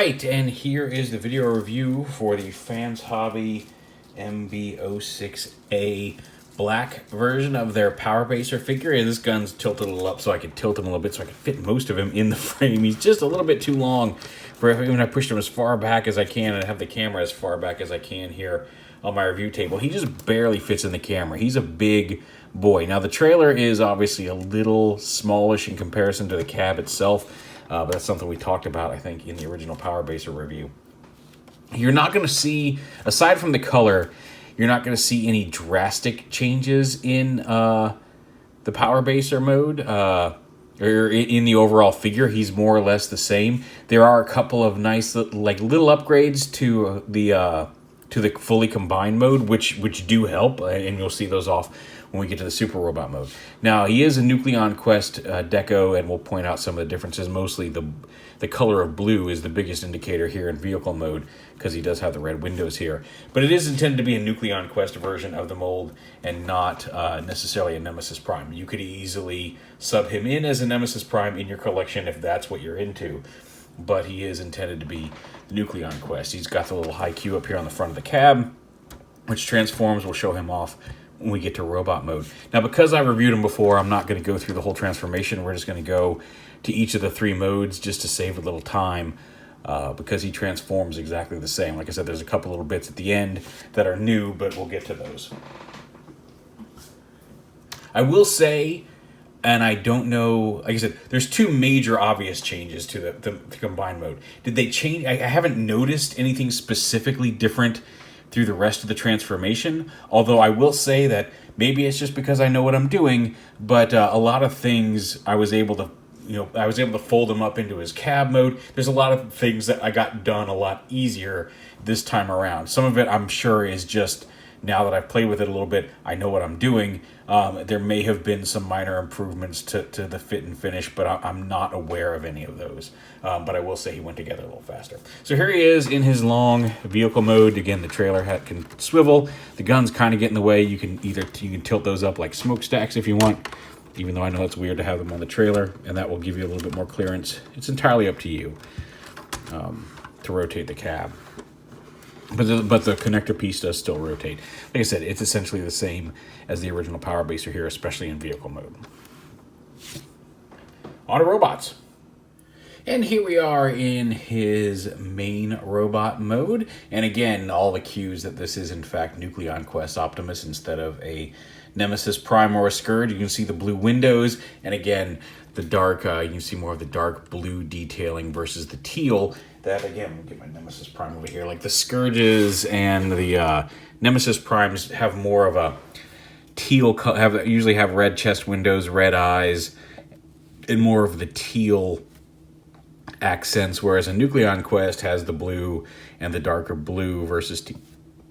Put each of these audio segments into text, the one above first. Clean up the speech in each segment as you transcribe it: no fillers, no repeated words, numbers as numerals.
right, and here is the video review for the Fans Hobby MB-06A black version of their Power Baser figure. And this gun's tilted a little up so I could tilt him a little bit so I could fit most of him in the frame. He's just a little bit too long for even I pushed him as far back as I can and have the camera as far back as I can here on my review table. He just barely fits in the camera. He's a big boy. Now the trailer is obviously a little smallish in comparison to the cab itself. But that's something we talked about, I think, in the original Power Baser review. You're not going to see, aside from the color, you're not going to see any drastic changes in the Power Baser mode or in the overall figure. He's more or less the same. There are a couple of nice, like little upgrades to the fully combined mode, which do help, and you'll see those off when we get to the Super Robot mode. Now, he is a Nucleon Quest deco, and we'll point out some of the differences. Mostly the color of blue is the biggest indicator here in vehicle mode, because he does have the red windows here. But it is intended to be a Nucleon Quest version of the mold, and not necessarily a Nemesis Prime. You could easily sub him in as a Nemesis Prime in your collection if that's what you're into. But he is intended to be the Nucleon Quest. He's got the little high Q up here on the front of the cab, which transforms. We'll show him off when we get to robot mode. Now, because I reviewed him before, I'm not going to go through the whole transformation. We're just going to go to each of the three modes just to save a little time, because he transforms exactly the same. Like I said, there's a couple little bits at the end that are new, but we'll get to those. I will say, and I don't know, like I said, there's two major obvious changes to the combined mode. Did they change? I haven't noticed anything specifically different through the rest of the transformation, although I will say that maybe it's just because I know what I'm doing, but a lot of things I was able to fold him up into his cab mode. There's a lot of things that I got done a lot easier this time around. Some of it I'm sure is just, now that I've played with it a little bit, I know what I'm doing. There may have been some minor improvements to the fit and finish, but I'm not aware of any of those. But I will say he went together a little faster. So here he is in his long vehicle mode. Again, the trailer can swivel. The gun's kind of get in the way. You can tilt those up like smokestacks if you want, even though I know it's weird to have them on the trailer, and that will give you a little bit more clearance. It's entirely up to you to rotate the cab. But the connector piece does still rotate. Like I said, it's essentially the same as the original Power Baser here, especially in vehicle mode. On to robots. And here we are in his main robot mode. And again, all the cues that this is in fact Nucleon Quest Optimus instead of a Nemesis Prime or a Scourge. You can see the blue windows, and again, the dark, you can see more of the dark blue detailing versus the teal. That, again, we'll get my Nemesis Prime over here. Like the Scourges and the Nemesis Primes have more of a teal, usually have red chest windows, red eyes, and more of the teal accents, whereas a Nucleon Quest has the blue and the darker blue versus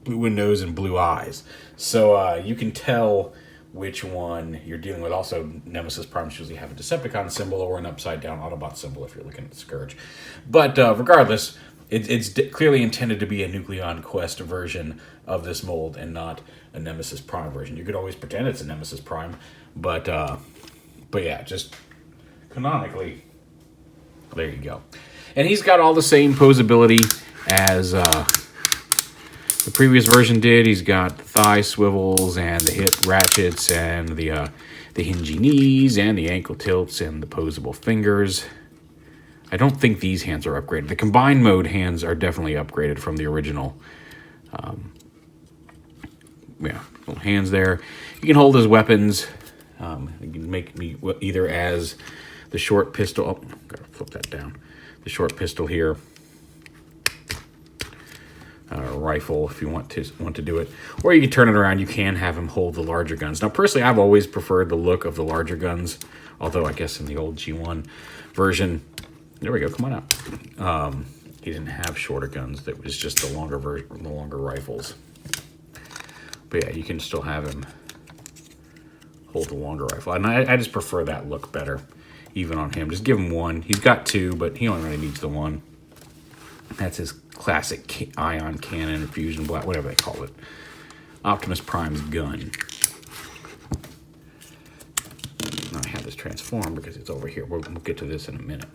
blue windows and blue eyes. So you can tell which one you're dealing with. Also, Nemesis Primes usually have a Decepticon symbol or an upside-down Autobot symbol if you're looking at the Scourge. But regardless, it's clearly intended to be a Nucleon Quest version of this mold and not a Nemesis Prime version. You could always pretend it's a Nemesis Prime, but yeah, just canonically, there you go. And he's got all the same posability as the previous version did. He's got the thigh swivels and the hip ratchets and the hingy knees and the ankle tilts and the posable fingers. I don't think these hands are upgraded. The combined mode hands are definitely upgraded from the original. Yeah, little hands there. You can hold his weapons. You can make me either as the short pistol. Oh, gotta flip that down. The short pistol here. Rifle if you want to do it, or you can turn it around. You can have him hold the larger guns. Now, personally, I've always preferred the look of the larger guns, although I guess in the old G1 version, there we go, come on out. He didn't have shorter guns. That was just the longer rifles. But yeah, you can still have him hold the longer rifle, and I just prefer that look better, even on him. Just give him one. He's got two, but he only really needs the one. That's his classic ion cannon, fusion blast, whatever they call it. Optimus Prime's gun. Now I have this transform because it's over here. We'll get to this in a minute.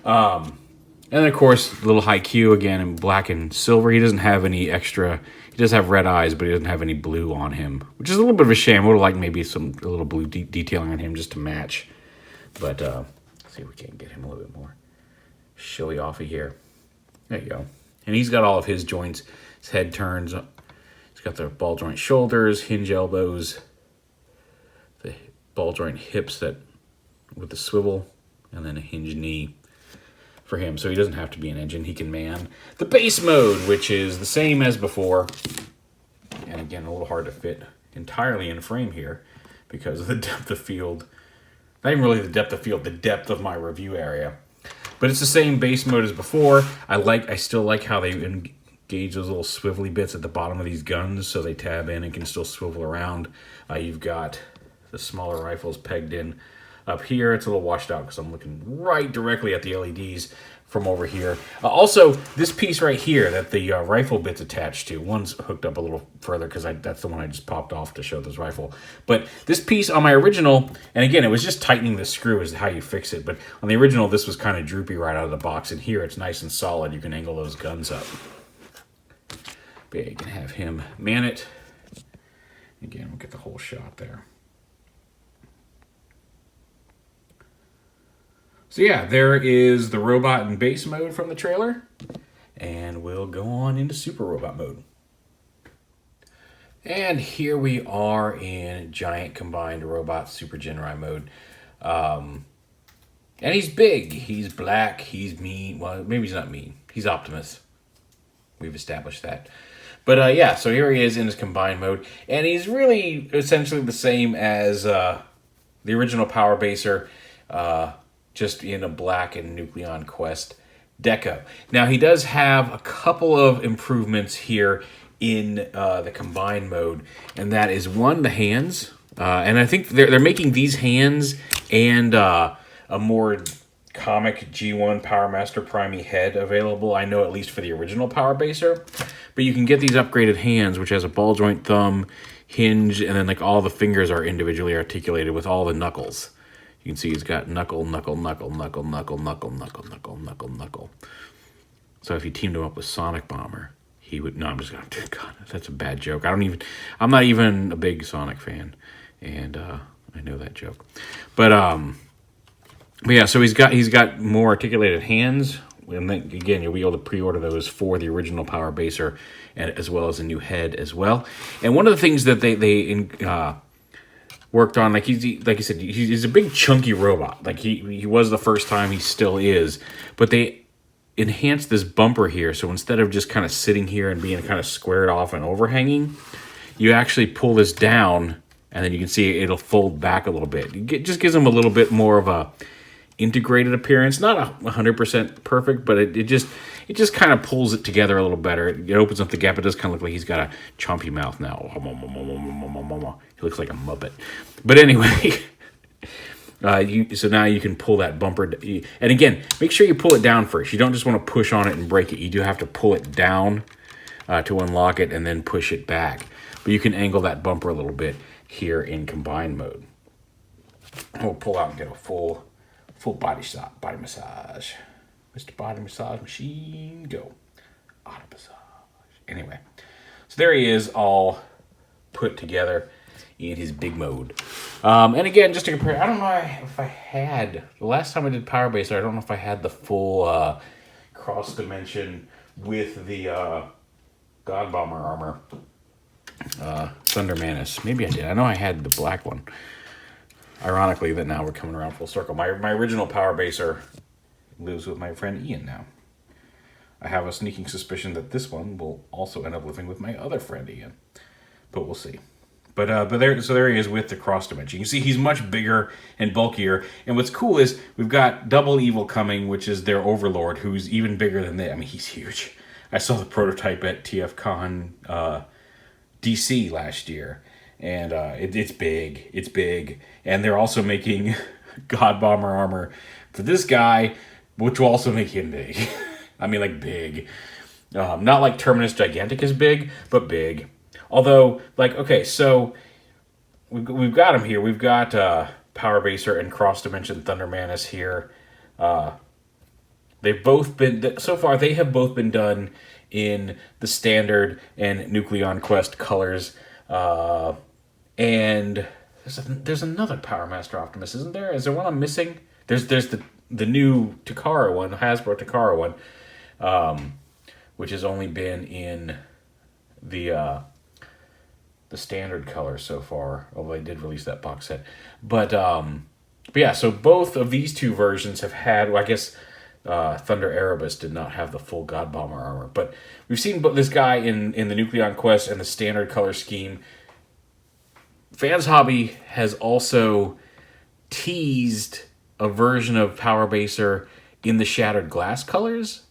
And then, of course, little high Q again in black and silver. He doesn't have any extra. He does have red eyes, but he doesn't have any blue on him, which is a little bit of a shame. I would have liked maybe a little blue detailing on him just to match. But let's see if we can get him a little bit more showy offy here. There you go. And he's got all of his joints. His head turns. He's got the ball joint shoulders, hinge elbows, the ball joint hips that with the swivel, and then a hinge knee for him. So he doesn't have to be an engine. He can man the base mode, which is the same as before. And again, a little hard to fit entirely in frame here because of the depth of field. Not even really the depth of field, the depth of my review area. But it's the same base mode as before. I still like how they engage those little swivelly bits at the bottom of these guns so they tab in and can still swivel around. You've got the smaller rifles pegged in. Up here, it's a little washed out because I'm looking right directly at the LEDs from over here. Also, this piece right here that the rifle bit's attached to, one's hooked up a little further because that's the one I just popped off to show this rifle. But this piece on my original, and again, it was just tightening the screw is how you fix it. But on the original, this was kind of droopy right out of the box. And here, it's nice and solid. You can angle those guns up. But yeah, you can have him man it. Again, we'll get the whole shot there. So yeah, there is the robot and base mode from the trailer, and we'll go on into super robot mode. And here we are in giant combined robot super Genrai mode. And he's big, he's black, he's mean. Well, maybe he's not mean. He's Optimus. We've established that. But yeah, so here he is in his combined mode, and he's really essentially the same as the original Power Baser, just in a black and Nucleon Quest deco. Now, he does have a couple of improvements here in the combined mode, and that is one, the hands. And I think they're making these hands and a more comic G1 Power Master Primey head available, I know, at least for the original Power Baser. But you can get these upgraded hands, which has a ball joint thumb, hinge, and then like all the fingers are individually articulated with all the knuckles. You can see he's got knuckle, knuckle, knuckle, knuckle, knuckle, knuckle, knuckle, knuckle, knuckle, knuckle. So if he teamed him up with Sonic Bomber, he would... No, I'm just going to... God, that's a bad joke. I'm not even a big Sonic fan. And I know that joke. But yeah, so he's got more articulated hands. And then, again, you'll be able to pre-order those for the original Power Baser, and as well as a new head as well. And one of the things that they worked on, like you said, he's a big chunky robot. Like he was the first time, he still is. But they enhanced this bumper here, so instead of just kind of sitting here and being kind of squared off and overhanging, you actually pull this down, and then you can see it'll fold back a little bit. It just gives him a little bit more of a integrated appearance. Not 100% perfect, but it just kind of pulls it together a little better. It opens up the gap. It does kind of look like he's got a chompy mouth now. He looks like a Muppet. But anyway, so now you can pull that bumper. And again, make sure you pull it down first. You don't just want to push on it and break it. You do have to pull it down to unlock it and then push it back. But you can angle that bumper a little bit here in combined mode. We'll pull out and get a full body shot, body massage. Mr. Body Massage Machine, go. Auto massage. Anyway, so there he is, all put together in his big mode. And again, just to compare, I don't know if I had, the last time I did Power Baser, I don't know if I had the full cross dimension with the God Bomber armor, Thunder Menace. Maybe I did. I know I had the black one. Ironically, that now we're coming around full circle. My original Power Baser lives with my friend Ian now. I have a sneaking suspicion that this one will also end up living with my other friend Ian, but we'll see. But there he is with the cross dimension. You see, he's much bigger and bulkier. And what's cool is we've got Double Evil coming, which is their overlord, who's even bigger than they. I mean, he's huge. I saw the prototype at TFCon DC last year, and it's big. It's big, and they're also making God Bomber armor for this guy, which will also make him big. I mean, like, big. Not like Terminus Giganticus big, but big. Although, like, okay, so we've got him here. We've got Power Baser and Cross Dimension Thunder Menace here. They've both been, so far, they have both been done in the standard and Nucleon Quest colors. And there's another Power Master Optimus, isn't there? Is there one I'm missing? There's the new Takara one, Hasbro Takara one, which has only been in the standard color so far, although they did release that box set. But yeah, so both of these two versions have had, well, I guess Thunder Erebus did not have the full God Bomber armor, but we've seen this guy in the Nucleon Quest and the standard color scheme. Fans Hobby has also teased a version of Power Baser in the Shattered Glass colors,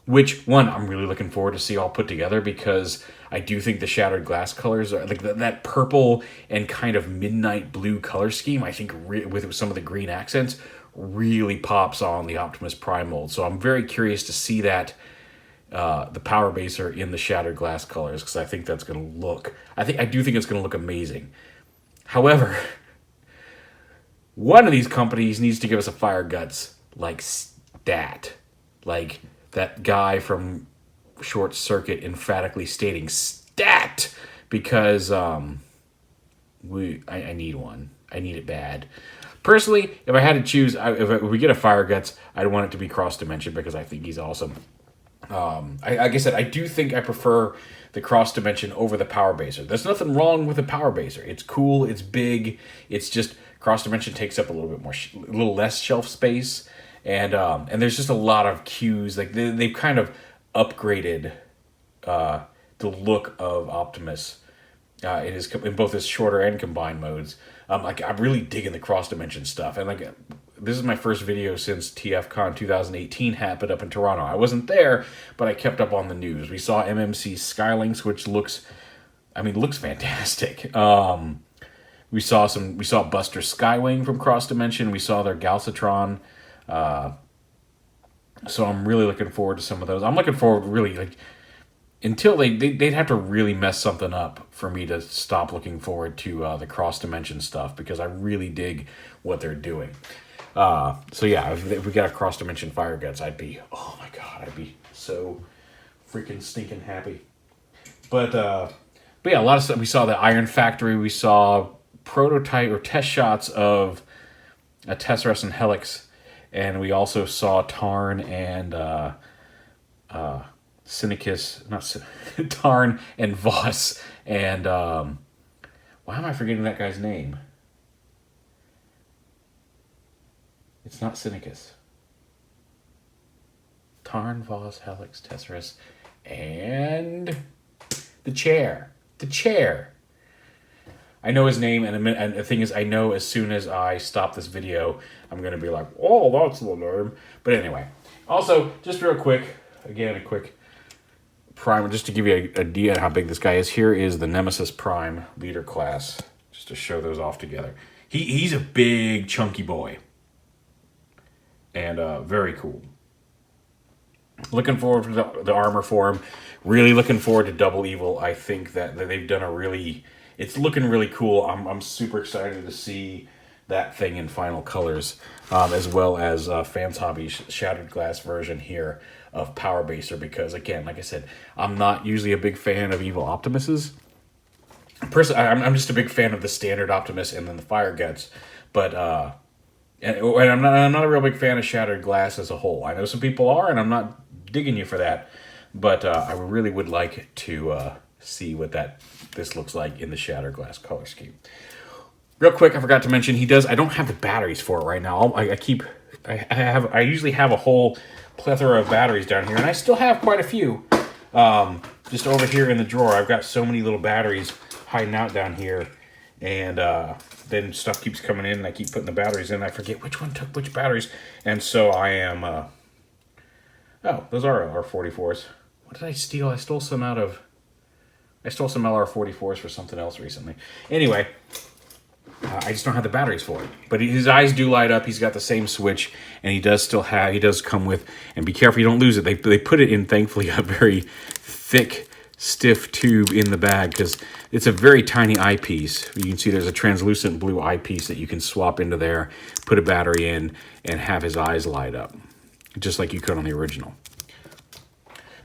which, one, I'm really looking forward to see all put together, because I do think the Shattered Glass colors are like that purple and kind of midnight blue color scheme. I think with some of the green accents really pops on the Optimus Prime mold. So I'm very curious to see that the Power Baser in the Shattered Glass colors, because I think that's going to look. I do think it's going to look amazing. However, one of these companies needs to give us a Fire Guts like stat, like that guy from Short Circuit emphatically stating stat, because I need one. I need it bad. Personally, if I had to choose, if we get a Fire Guts, I'd want it to be Cross Dimension, because I think he's awesome. Like I said, I do think I prefer the Cross Dimension over the Power Baser. There's nothing wrong with the Power Baser. It's cool. It's big. It's just Cross Dimension takes up a little bit more, a little less shelf space, and there's just a lot of cues. Like they've kind of upgraded the look of Optimus in both his shorter and combined modes. Like I'm really digging the Cross Dimension stuff, and like this is my first video since TFCon 2018 happened up in Toronto. I wasn't there, but I kept up on the news. We saw MMC Skylinks, which looks fantastic. We saw Buster Skywing from Cross Dimension. We saw their Galcitron. So I'm really looking forward to some of those. I'm looking forward really, like, until they'd have to really mess something up for me to stop looking forward to the Cross Dimension stuff, because I really dig what they're doing. So yeah, if we got a Cross Dimension Fire Guts, I'd be so freaking stinking happy. But yeah, a lot of stuff. We saw the Iron Factory. We saw prototype or test shots of a Tesserus and Helix, and we also saw Tarn and Tarn and Voss, and why am I forgetting that guy's name? It's not Cynicus. Tarn, Voss, Helix, Tesserus, and the chair. The chair. I know his name, and the thing is, I know as soon as I stop this video, I'm going to be like, oh, that's the name. But anyway. Also, just real quick, again, a quick primer, just to give you an idea of how big this guy is. Here is the Nemesis Prime leader class, just to show those off together. He's a big, chunky boy. And very cool. Looking forward to the armor for him. Really looking forward to Double Evil. I think that they've done it's looking really cool. I'm super excited to see that thing in final colors, as well as Fans Hobby's Shattered Glass version here of Power Baser, because again, like I said, I'm not usually a big fan of Evil Optimuses. Personally, I'm just a big fan of the standard Optimus and then the Fire Guts, but and I'm not a real big fan of Shattered Glass as a whole. I know some people are, and I'm not digging you for that, but I really would like to see what this looks like in the Shattered Glass color scheme. Real quick, I forgot to mention I don't have the batteries for it right now. I usually have a whole plethora of batteries down here, and I still have quite a few. Just over here in the drawer, I've got so many little batteries hiding out down here, and then stuff keeps coming in, and I keep putting the batteries in. I forget which one took which batteries, and so I am. Oh, those are R44s. What did I steal? I stole some LR44s for something else recently. Anyway, I just don't have the batteries for it. But his eyes do light up. He's got the same switch, and he does come with, and be careful you don't lose it. They put it in, thankfully, a very thick, stiff tube in the bag, because it's a very tiny eyepiece. You can see there's a translucent blue eyepiece that you can swap into there, put a battery in, and have his eyes light up. just like you could on the original.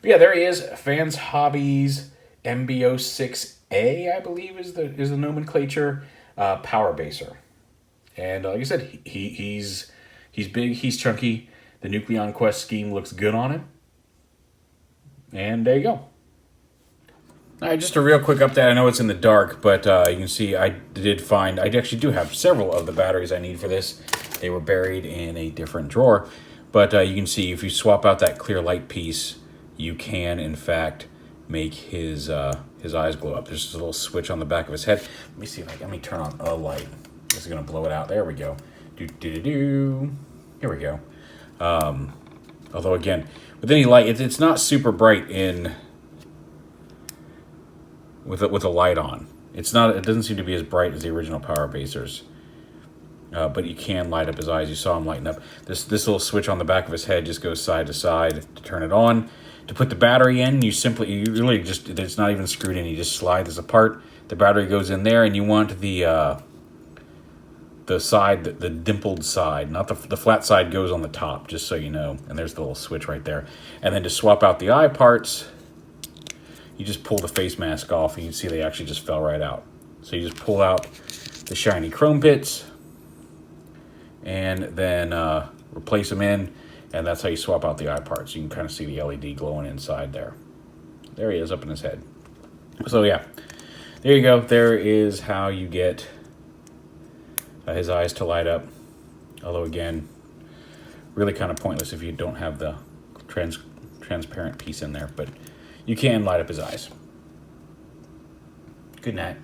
But yeah, there he is. Fans Hobbies MB-06A, I believe is the nomenclature, power baser. And like I said, he's big, he's chunky. The Nucleon Quest scheme looks good on him. And there you go. All right, just a real quick update. I know it's in the dark, but you can see I actually do have several of the batteries I need for this. They were buried in a different drawer. But you can see if you swap out that clear light piece, you can, in fact, make his eyes glow up. There's a little switch on the back of his head. Let me see if let me turn on a light. This is going to blow it out. There we go. Here we go. Although, again, with any light, it's not super bright in... with a light on. It doesn't seem to be as bright as the original power basers. But you can light up his eyes. You saw him lighten up. This little switch on the back of his head just goes side to side to turn it on. To put the battery in, you really just, it's not even screwed in. You just slide this apart. The battery goes in there, and you want the side, the dimpled side, not the flat side goes on the top, just so you know. And there's the little switch right there. And then to swap out the eye parts, you just pull the face mask off, and you can see they actually just fell right out. So you just pull out the shiny chrome bits, and then replace them in, and that's how you swap out the eye parts. You can kind of see the LED glowing inside there. There he is up in his head. So yeah, there you go. There is how you get his eyes to light up. Although again, really kind of pointless if you don't have the transparent piece in there, but you can light up his eyes. Good night.